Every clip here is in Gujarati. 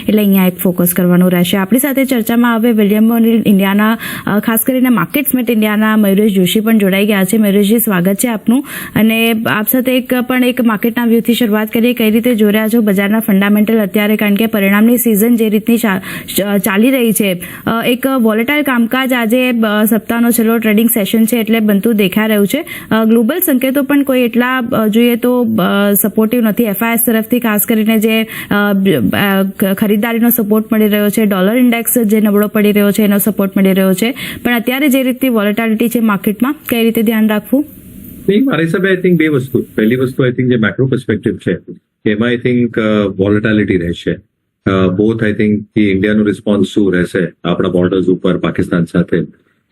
એટલે અહીંયા એક ફોકસ કરવાનું રહેશે. આપણી સાથે ચર્ચામાં હવે વિલિયમ ઇન્ડિયાના ખાસ કરીને માર્કેટ્સ મેટ ઇન્ડિયાના મયુરેશ જોશી પણ જોડાઈ ગયા છે. મયુરેશજી, સ્વાગત છે આપનું. અને આપ સાથે એક માર્કેટના વ્યૂથી શરૂઆત કરીએ. કઈ રીતે જોઈ રહ્યા છો બજારના ફંડામેન્ટલ અત્યારે, કારણ કે પરિણામની સિઝન જે રીતની ચાલી રહી છે, એક વોલેટાઇલ કામકાજ આજે સપ્તાહનો છેલ્લો ટ્રેડિંગ સેશન છે એટલે બનતું દેખાઈ રહ્યું છે. ગ્લોબલ સંકેતો પણ કોઈ એટલા જોઈએ તો સપોર્ટિવ નથી. FIS તરફથી ખાસ કરીને જે ખરીદદારીનો સપોર્ટ મળી રહ્યો છે, ડોલર ઇન્ડેક્સ જે નબળો પડી રહ્યો છે એનો સપોર્ટ મળી રહ્યો છે, પણ અત્યારે જે રીતની વોલેટાલિટી છે માર્કેટમાં, કઈ રીતે ધ્યાન રાખવું? મારી હિસાબે આઈ થિંક બે વસ્તુ. પહેલી વસ્તુ આઈ થિંક જે મેક્રો પર્સપેક્ટિવ છે એમાં આઈ થિંક વોલેટાલિટી રહેશે. બોથ આઈ થિંક ઇન્ડિયાનો રિસ્પોન્સ શું રહેશે આપણા બોર્ડર્સ ઉપર પાકિસ્તાન સાથે,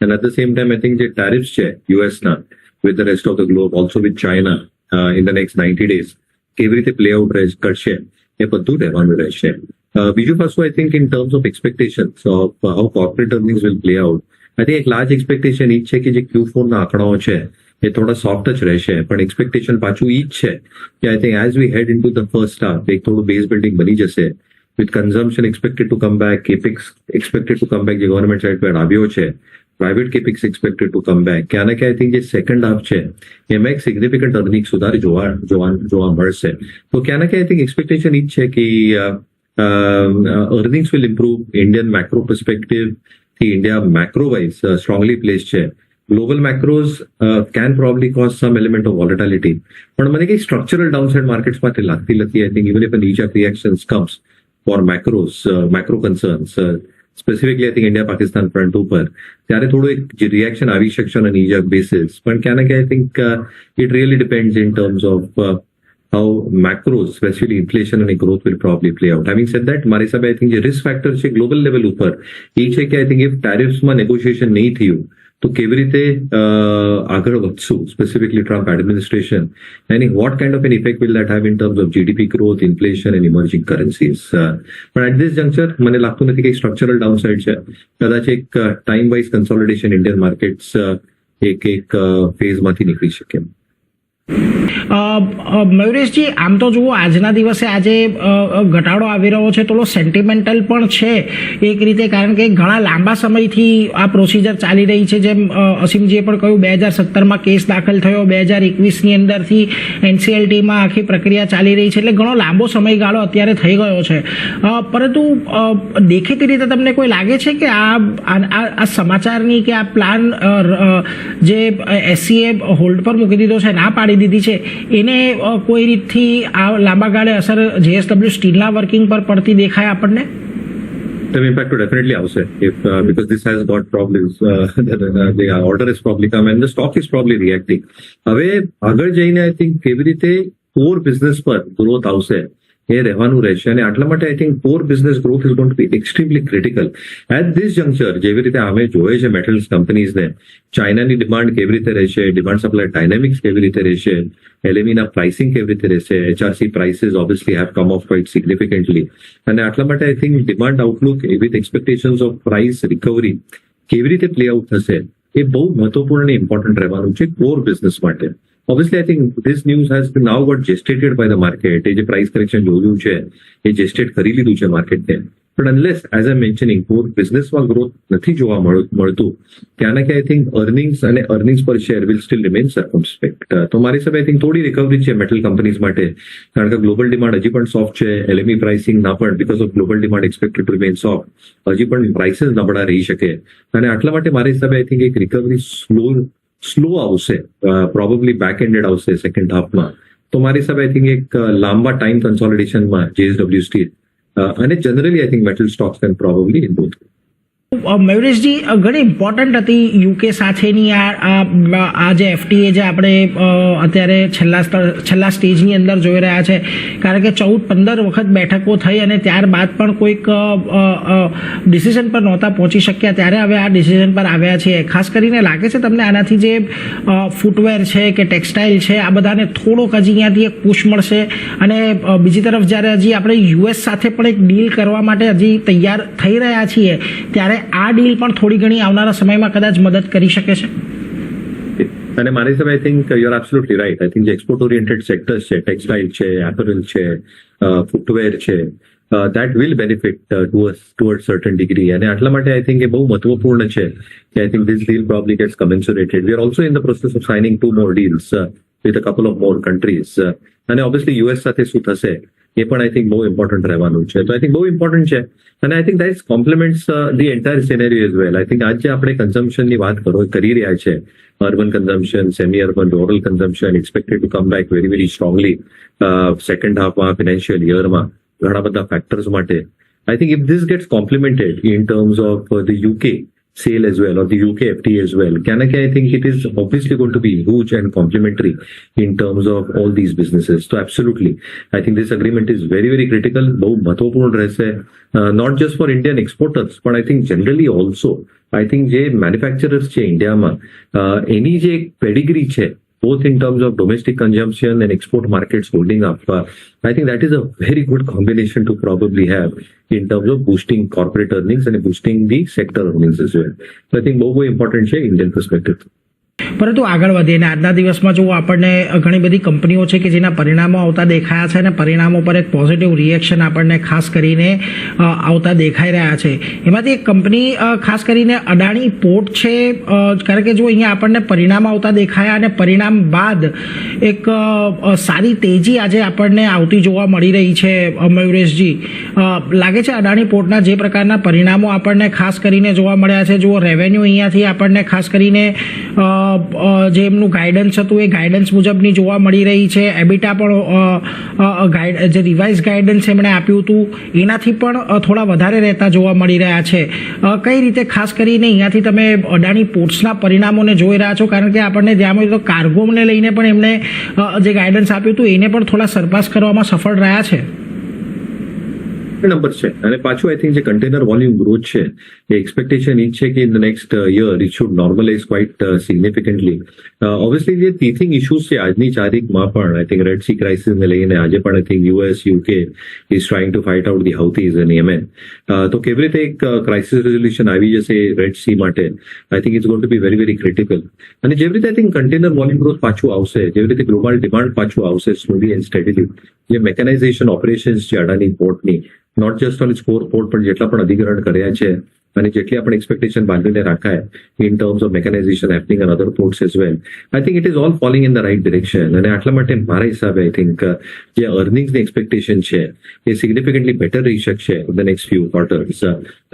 and at the same time I think જે ટેરિફ્સ છે યુએસના with the rest of the globe, also with China in the next 90 days કેવી રીતે પ્લે આઉટ કરશે એ બધું રહેવાનું રહેશે. બીજું પાછું I think in terms of expectations of how corporate earnings will play out, I think એક લાર્જ એક્સપેક્ટેશન એ જ છે કે જે Q4 ના આંકડાઓ છે એ થોડા સોફ્ટ જ રહેશે, પણ એક્સપેક્ટેશન પાછું એ જ છે કે I think as we head into the first half એક થોડું બેઝ બિલ્ડિંગ બની જશે, with consumption expected to come back, capex expected to come back જે ગવર્મેન્ટ સાઇડ પર આવ્યો છે, private capex expected to come back, ક્યાં ને ક્યાં આઈ થિંક જે સેકન્ડ હાફ છે એમાં એક સિગ્નિફિકન્ટ અર્નિંગ સુધાર જોવા મળશે. તો ક્યાં ને ક્યાં આઈ થિંક એક્સપેક્ટેશન એ જ છે કે earnings will improve. Indian macro perspective થી India macro wise strongly place છે. Global macros can probably cause some element of volatility. પણ મને કઈ સ્ટ્રક્ચરલ ડાઉનસાઇડ માર્કેટ્સ માટે લાગતી નથી. I think even if knee-jerk reactions comes for macro concerns, specifically I think India Pakistan front ઉપર, ત્યારે થોડું એક રિએક્શન આવી શકશે ઓન knee-jerk basis. પણ ક્યાં ને ક્યાં I think it really depends in terms of how macros, especially inflation and growth will probably play out. Having said that, મારી હિસાબે આઈ થિંક જે રિસ્ક ફેક્ટર છે ગ્લોબલ લેવલ ઉપર એ છે કે આઈ થિંક ઇફ ટેરિફ્સમાં નેગોશિએશન નહીં થયું તો કેવી રીતે આગળ વધશું, specifically Trump administration, and what kind of an effect will that have in terms of GDP growth, inflation and emerging currencies. પણ એટ ધીસ જંક્ચર મને લાગતું નથી કે સ્ટ્રક્ચરલ ડાઉનસાઇડ છે. કદાચ એક time wise consolidation Indian markets એક ફેઝમાંથી નીકળી શકે. મયુરેશજી, આમ તો જુઓ આજના દિવસે આજે ઘટાડો આવી રહ્યો છે, થોડો સેન્ટિમેન્ટલ પણ છે એક રીતે, કારણ કે ઘણા લાંબા સમયથી આ પ્રોસિજર ચાલી રહી છે. જેમ અસીમજીએ પણ કહ્યું, 2017માં કેસ દાખલ થયો, 2021ની અંદરથી NCLTમાં આખી પ્રક્રિયા ચાલી રહી છે, એટલે ઘણો લાંબો સમયગાળો અત્યારે થઈ ગયો છે. પરંતુ દેખીતી રીતે તમને કોઈ લાગે છે કે આ સમાચારની કે આ પ્લાન જે SCA હોલ્ડ પર મૂકી દીધો છે, ના પાડી દીધી છે, એને કોઈ રીતથી આ લાંબા ગાળે અસર JSW સ્ટીલના વર્કિંગ પર પડતી દેખાય આપણને? The impact will definitely આવશે because this has got problems. The order is probably come and the stock is probably reacting. હવે આગળ જઈને આઈ થિંક કેવી રીતે કોર બિઝનેસ પર ગ્રોથ આવશે એ રહેવાનું રહેશે, અને આટલા માટે I think core business growth is going to be extremely critical at this juncture. જેવી રીતે અમે જોઈએ છે મેટલ્સ કંપનીઝને, ચાઇનાની ડિમાન્ડ કેવી રીતે રહેશે, ડિમાન્ડ સપ્લાય ડાયનેમિક્સ કેવી રીતે રહેશે, LMEના પ્રાઇસિંગ કેવી રીતે રહેશે, HRC prices obviously have come off quite significantly, અને આટલા માટે I think demand outlook with expectations of price recovery કેવી રીતે પ્લે આઉટ થશે એ બહુ મહત્વપૂર્ણ અને ઇમ્પોર્ટન્ટ રહેવાનું છે કોર બિઝનેસ માટે. Obviously, I think this news has now got gestated by the market. જે price correction જોયું છે એ gestate કરી લીધું છે માર્કેટને. But unless, as I'm mentioning, core businessમાં growth નથી જોવા મળતું, ત્યાં ના કે I think earnings per share will still remain circumspect. તો મારી હિસાબે I think થોડી રિકવરી છે મેટલ કંપનીઝ માટે, કારણ કે ગ્લોબલ ડિમાન્ડ હજી પણ સોફ્ટ છે. LME પ્રાઇસિંગ ના પણ because of global demand expected to remain soft, હજી પણ પ્રાઇસીસ નબળા રહી શકે, અને આટલા માટે મારી હિસાબે I think એક રિકવરી સ્લો આવશે, પ્રોબેબલી બેક એન્ડેડ આવશે સેકન્ડ હાફમાં. તો મારી હિસાબે આઈ થિંક એક લાંબા ટાઈમ કન્સોલિડેશનમાં JSW સ્ટીલ અને generally I think metal stocks can probably improve. મયુરેશજી, ઘણી ઇમ્પોર્ટન્ટ હતી UK સાથેની આ જે FTA જે આપણે અત્યારે છેલ્લા સ્ટેજની અંદર જોઈ રહ્યા છે, કારણ કે 14-15 વખત બેઠકો થઈ અને ત્યારબાદ પણ કોઈક ડિસિઝન પર નહોતા પહોંચી શક્યા, ત્યારે હવે આ ડિસિઝન પર આવ્યા છે. ખાસ કરીને લાગે છે તમને આનાથી જે ફૂટવેર છે કે ટેક્સટાઇલ છે આ બધાને થોડોક હજી અહીંયાથી એક પુશ મળશે, અને બીજી તરફ જ્યારે હજી આપણે US સાથે પણ એક ડીલ કરવા માટે હજી તૈયાર થઈ રહ્યા છીએ, ત્યારે આ ડીલ પણ થોડી ઘણી આવનારા સમયમાં કદાચ મદદ કરી શકે છે. અને મારી હિસાબે I think you are absolutely right. I think જે એક્સપોર્ટ ઓરિએન્ટેડ સેક્ટર્સ છે, ટેક્સટાઇલ છે, એપરલ છે, ફૂટવેર છે, that will benefit to a certain degree. અને આટલા માટે આઈ થિંક એ બહુ મહત્વપૂર્ણ છે કે I think this deal probably gets commensurated. We are also in the process of signing 2 more deals with a couple of more countries. અને obviously US સાથે શું થશે એ પણ આઈ થિંક બહુ ઇમ્પોર્ટન્ટ રહેવાનું છે. તો આઈ થિંક બહુ ઇમ્પોર્ટન્ટ છે અને આઈ think that compliments the entire scenario as well. I think આજે આપણે કન્ઝમ્પશનની વાત કરી રહ્યા છે, urban consumption, semi-urban, rural consumption expected to come back very, very strongly second half માં financial year માં ઘણા બધા factors માટે. I think if this gets complemented in terms of the UK sale as well or the UK FTA as well, I think it is obviously going to be huge and complementary in terms of all these businesses. So absolutely, I think this agreement is very, very critical. બહુ મહત્વપૂર્ણ રહેશે, not just for Indian exporters, but I think generally also. I think જે manufacturers છે ઇન્ડિયામાં એની જે pedigree છે both in terms of domestic consumption and export markets holding up, I think that is a very good combination to probably have in terms of boosting corporate earnings and boosting the sector earnings as well. So I think બહુ important છે Indian perspective. પરંતુ આગળ વધીએ અને આજના દિવસમાં જો આપણને ઘણી બધી કંપનીઓ છે કે જેના પરિણામો આવતા દેખાયા છે અને પરિણામો પર એક પોઝિટિવ રિએક્શન આપણને ખાસ કરીને આવતા દેખાઈ રહ્યા છે. એમાંથી એક કંપની ખાસ કરીને અદાણી પોર્ટ છે, કારણ કે જો અહીંયા આપણને પરિણામ આવતા દેખાયા અને પરિણામ બાદ એક સારી તેજી આજે આપણને આવતી જોવા મળી રહી છે. મયુરેશજી, લાગે છે અદાણી પોર્ટના જે પ્રકારના પરિણામો આપણને ખાસ કરીને જોવા મળ્યા છે, જો રેવન્યુ અહીંયાથી આપણને ખાસ કરીને જે એમનું ગાઈડન્સ હતું એ ગાઈડન્સ મુજબની જોવા મળી રહી છે. એબિટા પણ જે રિવાઇઝ ગાઈડન્સ એમણે આપ્યું હતું એનાથી પણ થોડા વધારે રહેતા જોવા મળી રહ્યા છે. કઈ રીતે ખાસ કરીને અહીંયાથી તમે અદાણી પોર્ટ્સના પરિણામોને જોઈ રહ્યા છો, કારણ કે આપણને ધ્યાનમાં તો કાર્ગોને લઈને પણ એમણે જે ગાઈડન્સ આપ્યું હતું એને પણ થોડા સરપાસ કરવામાં સફળ રહ્યા છે. નંબર છે અને પાછું આઈ થિંક જે કન્ટેનર વોલ્યુમ ગ્રોથ છે એ એક્સપેક્ટેશન એ છે કે in the next year it should normalize quite significantly. Obviously જે ટીથિંગ ઇશ્યુઝ છે આજની તારીખમાં પણ આઈ થિંક રેડ સી ક્રાઇસિસને લઈને આજે પણ I think US UK is trying to fight out the Houthis and Yemen. તો કેવી રીતે એક ક્રાઇસિસ રેઝોલ્યુશન આવી જશે રેડ સી માટે, I think it's going to be very very critical. અને જેવી રીતે I think container volume growth પાછું આવશે, જેવી રીતે ગ્લોબલ ડિમાન્ડ પાછું આવશે સ્લોલી એન્ડ સ્ટેડીલી, જે મેકેનાઇઝેશન ઓપરેશન્સ છે અદાણી પોર્ટની, not just on its core port પણ જેટલા પણ અધિકરણ કર્યા છે અને જેટલી આપણે એક્સપેક્ટેશન બાંધીને રાખાય in terms of mechanization happening and other ports as well, I think it is all falling in the right direction. અને આટલા માટે મારા હિસાબે આઈ થિંક જે અર્નિંગ્સની એક્સપેક્ટેશન છે એ સિગ્નિફિકન્ટલી બેટર રહી શકશે in the next few quarters.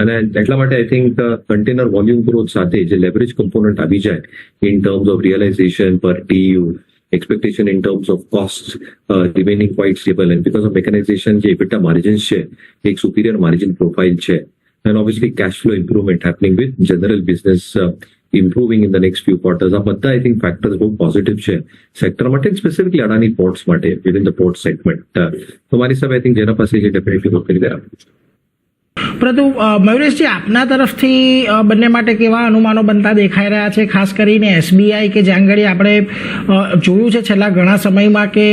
અને એટલા માટે I think container volume growth સાથે જે લેવરેજ કમ્પોનન્ટ આવી જાય ઇન ટર્મ્સ ઓફ રિયલાઇઝેશન પર TEU, expectation in terms of costs remaining quite stable, and because of mechanization જે EBITDA margins છે એક superior margin profile છે, and obviously cash flow improvement happening with general business improving in the next few quarters. આ બધા I think factors બહુ positive છે સેક્ટર માટે, સ્પેસિફિકલી અદાણી પોર્ટ્સ માટે within the port segment. તો મારી હિસાબે I think જેના પાસે જે ડેફિનેટલી રોક કરી રહ્યા. પરંતુ મયુરેશજી, આપના તરફથી બંને માટે કેવા અનુમાનો બનતા દેખાઈ રહ્યા છે, ખાસ કરીને SBI કે જ્યાં આગળ આપણે જોયું છે છેલ્લા ઘણા સમયમાં કે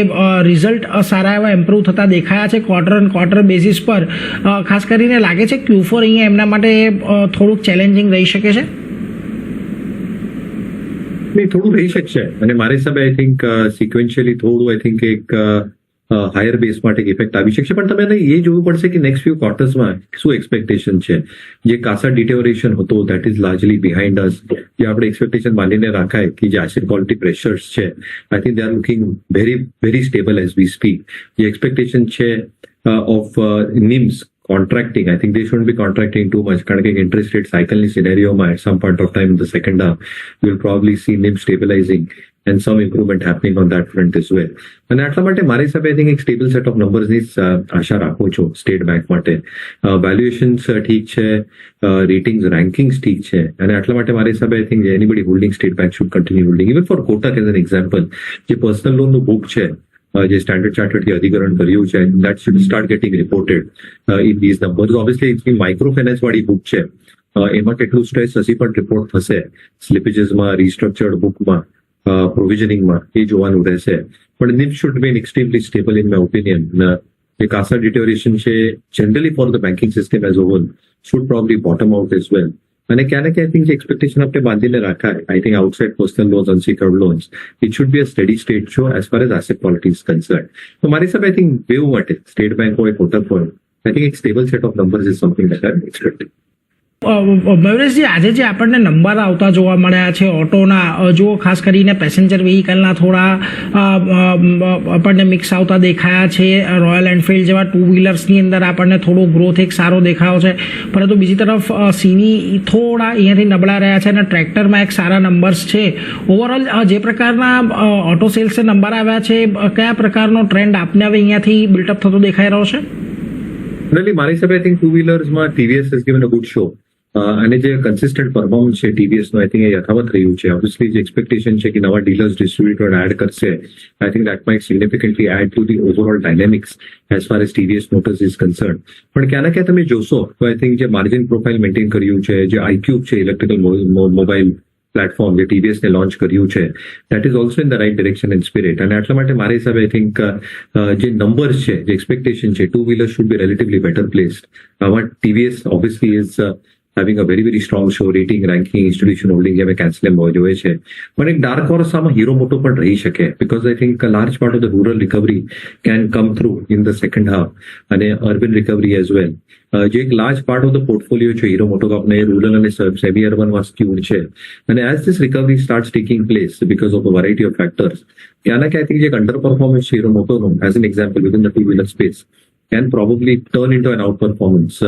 રિઝલ્ટ સારા એવા ઇમ્પ્રૂવ થતા દેખાયા છે ક્વાર્ટર બેઝિસ પર. ખાસ કરીને લાગે છે Q4 અહીંયા એમના માટે થોડુંક ચેલેન્જિંગ રહી શકે છે. નહીં, થોડું રહી શકશે અને મારા હિસાબે આઈ થિંક સિક્વેન્શિયલી થોડું આઈ થિંક એક હાયર બેઝ માટે ઇફેક્ટ આવી શકશે. પણ તમે એ જોવું પડશે કે નેક્સ્ટ ફ્યુ ક્વાર્ટર્સમાં શું એક્સપેક્ટેશન છે. જે કાસા ડિટેરિયોરેશન હતો દેટ ઇઝ લાર્જલી બિહાઇન્ડ અસ. જે આપણે એક્સપેક્ટેશન માનીને રાખાય કે જે એસેટ ક્વોલિટી પ્રેશર્સ છે I think they are looking very very stable as V speak. જે એક્સપેક્ટેશન છે of નિમ્સ contracting, I think they shouldn't be contracting too much. કારણ કે interest rate cycle ની સિનેરિયોમાં at some point of time in the second half we'll probably see NIM stabilizing and some improvement happening on that front as well. અને આટલા માટે મારા હિસાબે આઈ થિંક એક સ્ટેબલ સેટ ઓફ નંબર્સની આશા રાખું છું સ્ટેટ બેંક માટે. વેલ્યુએશન્સ ઠીક છે, રેટિંગ્સ રેન્કિંગ્સ ઠીક છે, અને આટલા માટે મારા હિસાબે I think anybody holding state bank should continue holding. Even four Kotak as an example, જે પર્સનલ લોનનું બુક છે જે સ્ટાન્ડર્ડ ચાર્ટર્ડથી અધિકરણ કર્યું છે, that should start getting reported in these numbers. Obviously micro finance વાળી બુક છે એમાં કેટલું સ્ટ્રેસ હજી પણ રિપોર્ટ થશે સ્લિપેજીસમાં, રિસ્ટ્રક્ચર્ડ બુકમાં, પ્રોવિઝનિંગમાં, એ જોવાનું રહેશે. પણ NIM should be extremely stable in my opinion. જે કાસા ડિટેરિયોરેશન છે generally for the banking system as a whole should probably bottom out as well. અને ક્યાં ને ક્યાં આઈ થિંક જે એક્સપેક્ટેશન આપણે બાંધીને રાખાય, I think outside personal loans, unsecured loans, it should be a steady state show as far as asset quality is concern. તો મારી હિસાબે આઈ થિંક બેઉ માટે સ્ટેટ બેંક હોય, કોટક હોય, I think a stable set of numbers is something that I'm expecting. મયુરેશજી, આજે જે આપણને નંબર આવતા જોવા મળ્યા છે ઓટોના, જુઓ ખાસ કરીને પેસેન્જર વ્હીકલના થોડા આપણને મિક્સ આવતા દેખાયા છે. રોયલ એનફિલ્ડ જેવા ટુ વ્હીલર્સની અંદર આપણને થોડો ગ્રોથ એક સારો દેખાયો છે, પરંતુ બીજી તરફ સીવી થોડા અહીંયાથી નબળા રહ્યા છે અને ટ્રેક્ટરમાં એક સારા નંબર્સ છે. ઓવરઓલ જે પ્રકારના ઓટો સેલ્સના નંબર આવ્યા છે, કયા પ્રકારનો ટ્રેન્ડ આપને હવે અહીંયાથી બિલ્ટઅપ થતો દેખાઈ રહ્યો છે? Really, મારી હિસાબે I think two wheelers માં TVS has given a good show. અને જે કન્સિસ્ટન્ટ પરફોર્મન્સ છે TVS નો, આઈ થિંક એ યથાવત રહ્યું છે. ઓબ્વિયસલી જે એક્સપેક્ટેશન છે કે નવા ડીલર્સ ડિસ્ટ્રીબ્યુટર એડ કરશે, I think that might significantly add to the overall dynamics as far as TVS motors is concern. પણ ક્યાં ના ક્યાં તમે જોશો તો આઈ થિંક જે માર્જિન પ્રોફાઇલ મેન્ટેન કર્યું છે, જે iQube છે ઇલેક્ટ્રિકલ મોબાઈલ પ્લેટફોર્મ જે TVS ને લોન્ચ કર્યું છે, that is also in the right direction and spirit. અને એટલા માટે મારા હિસાબે આઈ થિંક જે નંબર્સ છે, જે એક્સપેક્ટેશન છે, two wheeler should be relatively better placed. આમાં TVS obviously is having a very, very strong show, rating, ranking, institution holding, જે મેં કેન્સલેમ જોયે છે. પણ એક ડાર્ક હોર્સ આમાં હીરો મોટો પણ રહી શકે, because I think a large part of the rural recovery can come through in the second half અને urban recovery as well. જે એક large part of the portfolio છે હીરો મોટો કપને રૂરલ અને સેમી અર્બનમાં સ્ક્યુડ છે. અને as this recovery starts taking place because of a variety of factors, ત્યાંના કે આઈ થિંક જે એક અંડર પરફોર્મન્સ છે હીરો મોટોનું as an example within the two wheeler space can probably turn into an out performance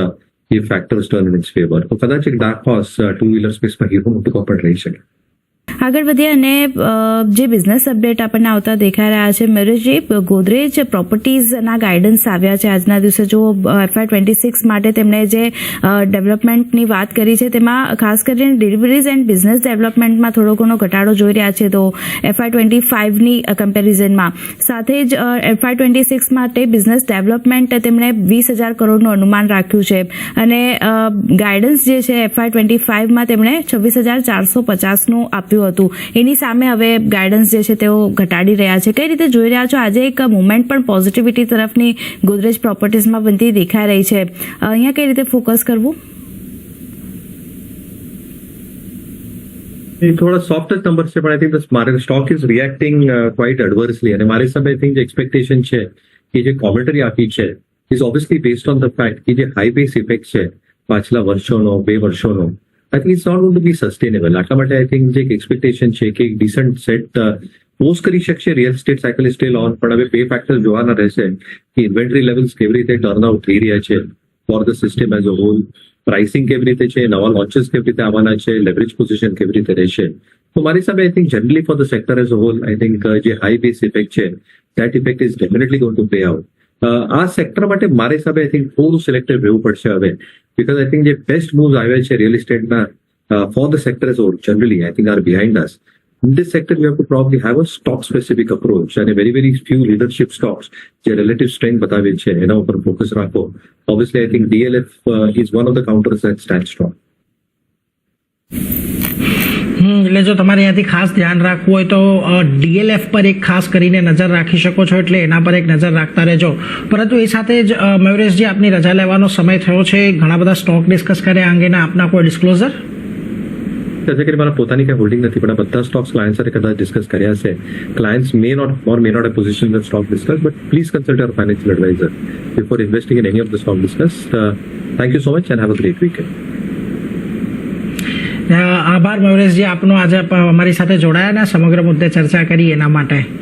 if factors turn in its favor. તો કદાચ એક ડાર્ક હોર્સ ટુ વ્હીલર સ્પેસમાં હીરો મોટો પણ રહી શકે. આગળ વધીએ અને જે બિઝનેસ અપડેટ આપણને આવતા દેખાઈ રહ્યા છે. મયુરેશજી, ગોદરેજ પ્રોપર્ટીઝના ગાઈડન્સ આવ્યા છે આજના દિવસે. જો FY26 માટે તેમણે જે ડેવલપમેન્ટની વાત કરી છે, તેમાં ખાસ કરીને ડિલિવરીઝ એન્ડ બિઝનેસ ડેવલપમેન્ટમાં થોડો ઘણો ઘટાડો જોઈ રહ્યા છે, તો FY25ની કમ્પેરિઝનમાં. સાથે જ FY26 માટે બિઝનેસ ડેવલપમેન્ટ તેમણે 20,000 કરોડનું અનુમાન રાખ્યું છે અને ગાઈડન્સ જે છે FY25માં તેમણે 26,450નું આપ્યું હતું. એની સામે હવે ગાઈડન્સ જે છે તેઓ ઘટાડી રહ્યા છે. કઈ રીતે જોઈ રહ્યા છો? આજે એક મુવમેન્ટ પણ પોઝિટિવિટી તરફની ગોદરેજ પ્રોપર્ટીઝમાં બનતી દેખાઈ રહી છે. અહીંયા કઈ રીતે ફોકસ કરવું? થોડા સોફ્ટ નંબર છે, પણ આઈ થિંક મારે સ્ટોક ઇઝ રિએક્ટિંગ ક્વાઇટ એડવર્સલી. અને મારી હિસાબે આઈ થિંક જે એક્સપેક્ટેશન છે કે જે કોમેન્ટરી આપી છે is obviously based on the fact કે જે હાઈ બેઝ ઇફેક્ટ છે પાછલા વર્ષોનો, 2 વર્ષોનો, I think it's not going to be sustainable. આટલા માટે આઈ થિંક જે એક્સપેક્ટેશન છે કે એક ડિસન્ટ સેટ પોઝ કરી શકશે. Real estate cycle is still on, પણ હવે બે ફેક્ટર જોવાના રહેશે કે ઇન્વેન્ટરી લેવલ્સ કેવી રીતે ટર્ન આઉટ થઈ રહ્યા છે for the system as a whole, pricing કેવી રીતે છે, નવા લોન્ચેસ કેવી રીતે આવવાના છે, લેવરેજ પોઝિશન કેવી રીતે રહેશે. તો મારી હિસાબે I think generally for the sector as a whole I think જે હાઈ બેઝ ઇફેક્ટ છે that effect is definitely going to play out. આ સેક્ટર માટે મારા હિસાબે આઈ થિંક થોડું સિલેક્ટિવ રહેવું પડશે હવે, બીકોઝ આઈ થિંક જે બેસ્ટ મૂવ્સ આવ્યા છે real એસ્ટેટના for the sector as a whole, generally, I think are behind us. In this sector, we have to probably have a stock-specific approach and a very, very few leadership stocks. જે relative strength બતાવે છે એના ઉપર ફોકસ રાખો. Obviously, I think DLF is one of the counters that stands strong. એટલે જો તમારે અહીંયાથી ખાસ ધ્યાન રાખવું હોય તો DLF પર એક ખાસ કરીને નજર રાખી શકો છો, એટલે એના પર એક નજર રાખતા રહેજો. પરંતુ એ સાથે જ મયુરેશજી, આપની રજા લેવાનો સમય થયો છે. ઘણા બધા સ્ટોક ડિસ્કસ કર્યા, અંગેના આપના કોઈ ડિસ્ક્લોઝર? જैसे कि મારા પોતાની કઈ હોલ્ડિંગ નથી, પણ બધા સ્ટોક્સ ક્લાયન્ટ સાથે કદાચ ડિસ્કસ કર્યા છે. Clients may not have positioned the stock discussed, but please consult your financial advisor before investing in any of the stock discussed. Thank you so much and have a great weekend. આભાર મયુરેશજી આપનો, આજે અમારી સાથે જોડાયા અને સમગ્ર મુદ્દે ચર્ચા કરી એના માટે.